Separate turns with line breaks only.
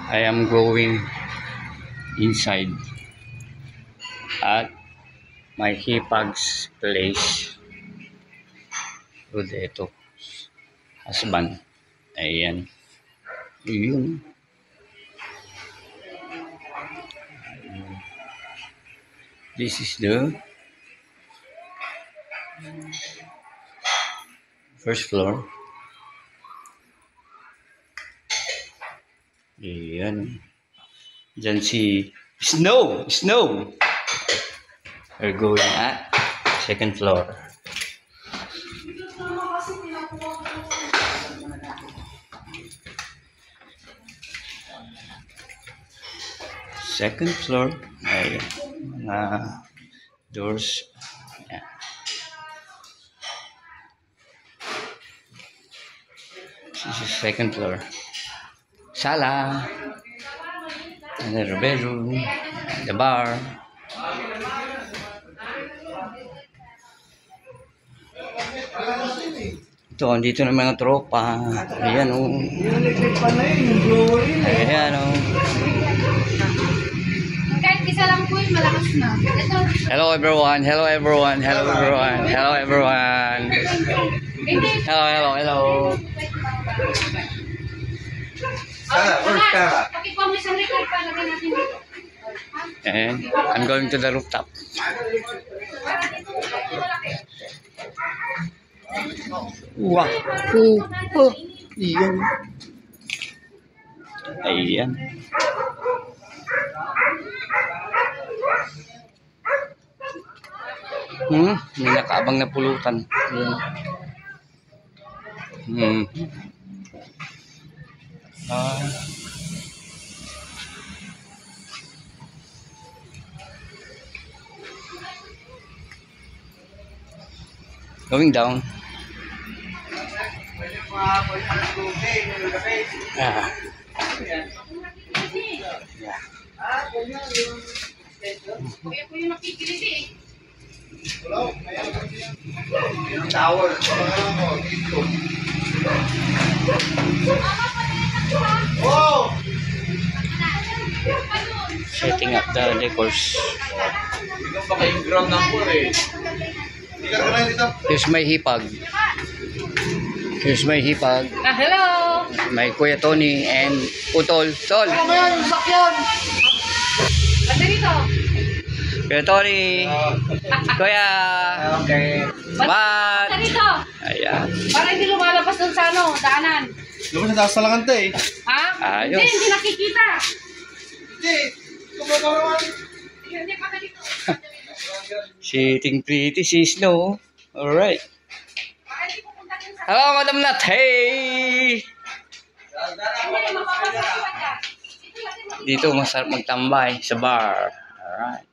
I am going inside at my hipag's place. Ito, husband. Ayan. Yun. This is the first floor. Ayan. Diyan si Snow. We're going at second floor. Second floor. Ayan. Mga doors. Ayan. This is second floor. Sala. Another bedroom. The bar. Ito, andito na mga tropa. Ayan o. Ayan o.
Kahit isa lang po yung malakas na.
Hello everyone. Hello everyone. Hello everyone. Hello everyone. Hello. And I'm going to the rooftop. Wow. Iyan. Ayan. May nakaabang na pulutan. Ayan. Going down. Yeah.
Tower. Oh!
Setting up the decors. Here's my hipag.
Hello!
My Kuya Tony and Utol. Tol!
Ano yan? Sakyan! Basta dito!
Kuya Tony! Kuya!
Okay.
Mat!
Basta dito!
Ayan.
Para hindi lumalabas dun sa daanan.
Lumabas na taas sa langante eh.
Ha?
Ayos.
Hindi nakikita.
Hindi. Kumakaroon.
Hindi pa dito.
Sitting pretty si Snow. Alright.
Para hindi pupunta dun sa...
Hello, Madam Nat! Hey!
Hindi, mapapasok ka.
Dito masarap magtambay sa bar. Alright.